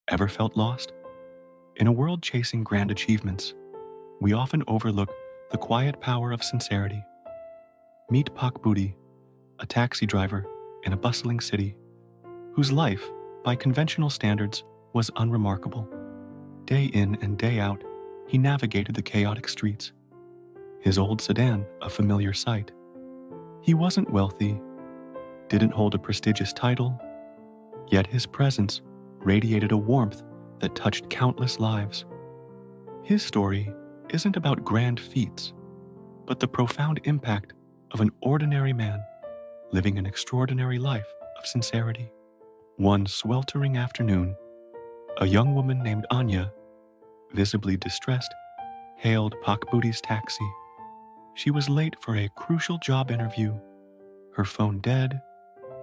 Ever felt lost? In a world chasing grand achievements, we often overlook the quiet power of sincerity. Meet Pak Budi, a taxi driver in a bustling city whose life, by conventional standards, was unremarkable. Day in and day out, he navigated the chaotic streets, his old sedan a familiar sight. He wasn't wealthy, didn't hold a prestigious title, yet his presence radiated a warmth that touched countless lives. His story isn't about grand feats, but the profound impact of an ordinary man living an extraordinary life of sincerity. One sweltering afternoon, a young woman named Anya, visibly distressed, hailed Pak Budi's taxi. She was late for a crucial job interview, her phone dead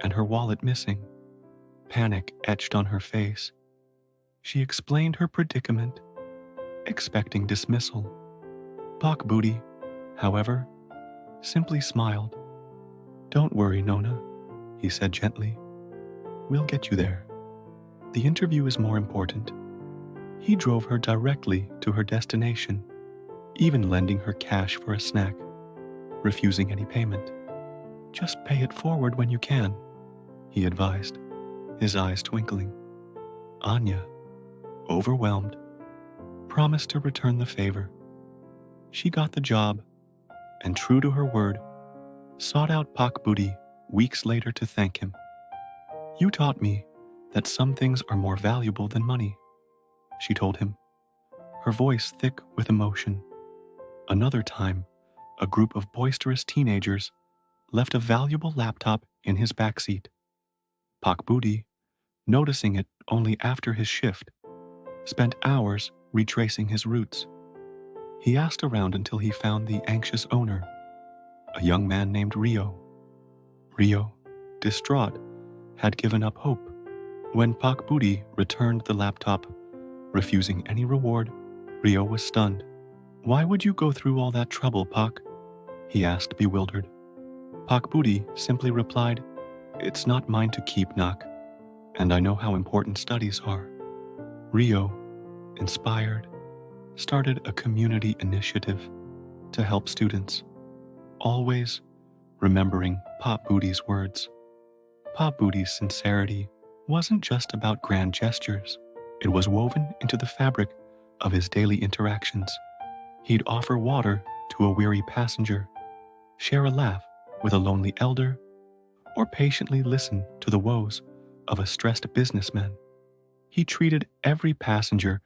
and her wallet missing. Panic etched on her face. She explained her predicament, expecting dismissal. Pak Budi, however, simply smiled. "Don't worry, Nona," he said gently. "We'll get you there. The interview is more important." He drove her directly to her destination, even lending her cash for a snack, refusing any payment. "Just pay it forward when you can," he advised, his eyes twinkling. Anya, overwhelmed, promised to return the favor. She got the job, and true to her word, sought out Pak Budi weeks later to thank him. "You taught me that some things are more valuable than money," she told him, her voice thick with emotion. Another time, a group of boisterous teenagers left a valuable laptop in his backseat. Pak Budi, noticing it only after his shift, spent hours retracing his roots. He asked around until he found the anxious owner, a young man named Rio. Rio, distraught, had given up hope. When Pak Budi returned the laptop, refusing any reward, Rio was stunned. "Why would you go through all that trouble, Pak?" he asked, bewildered. Pak Budi simply replied, "It's not mine to keep, Nak, and I know how important studies are." Rio, inspired, started a community initiative to help students, always remembering Pak Budi's words. Pak Budi's sincerity wasn't just about grand gestures. It was woven into the fabric of his daily interactions. He'd offer water to a weary passenger, share a laugh with a lonely elder, or patiently listen to the woes of a stressed businessman. He treated every passenger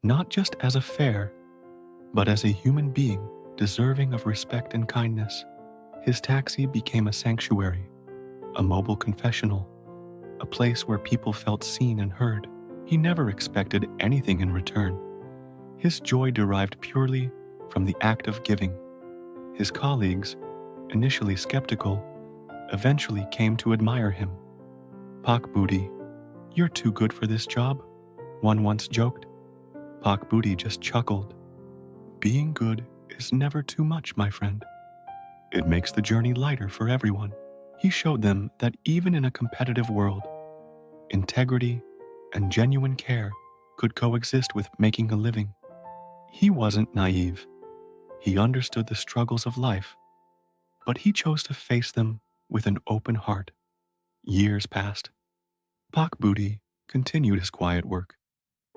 not just as a fare, but as a human being deserving of respect and kindness. His taxi became a sanctuary, a mobile confessional, a place where people felt seen and heard. He never expected anything in return. His joy derived purely from the act of giving. His colleagues, initially skeptical, eventually came to admire him. "Pak Budi, you're too good for this job," one once joked. Pak Budi just chuckled. "Being good is never too much, my friend. It makes the journey lighter for everyone." He showed them that even in a competitive world, integrity and genuine care could coexist with making a living. He wasn't naive. He understood the struggles of life, but he chose to face them with an open heart. Years passed. Pak Budi continued his quiet work,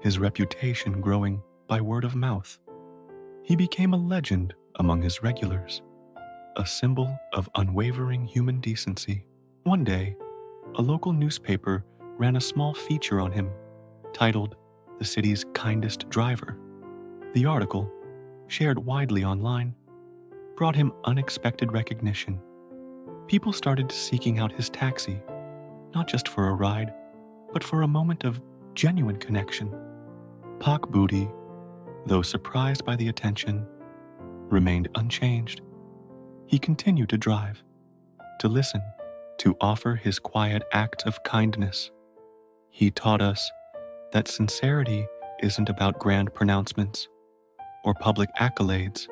his reputation growing by word of mouth. He became a legend among his regulars, a symbol of unwavering human decency. One day, a local newspaper ran a small feature on him, titled "The City's Kindest Driver." The article, shared widely online, brought him unexpected recognition. People started seeking out his taxi, not just for a ride, but for a moment of genuine connection. Pak Budi, though surprised by the attention, remained unchanged. He continued to drive, to listen, to offer his quiet acts of kindness. He taught us that sincerity isn't about grand pronouncements or public accolades.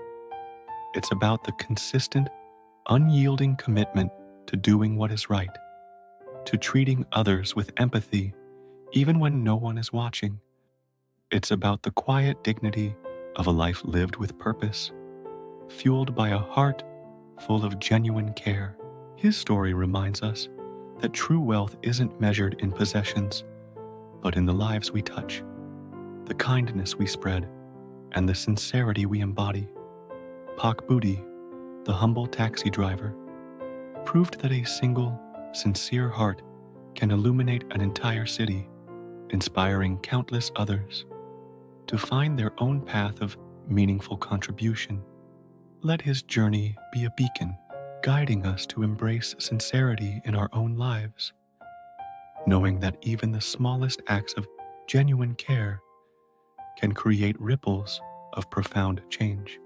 It's about the consistent, unyielding commitment to doing what is right, to treating others with empathy even when no one is watching, It's about the quiet dignity of a life lived with purpose, fueled by a heart full of genuine care. His story reminds us that true wealth isn't measured in possessions, but in the lives we touch, the kindness we spread, and the sincerity we embody. Pak Budi, the humble taxi driver, proved that a single, sincere heart can illuminate an entire city, inspiring countless others to find their own path of meaningful contribution. Let his journey be a beacon, guiding us to embrace sincerity in our own lives, knowing that even the smallest acts of genuine care can create ripples of profound change.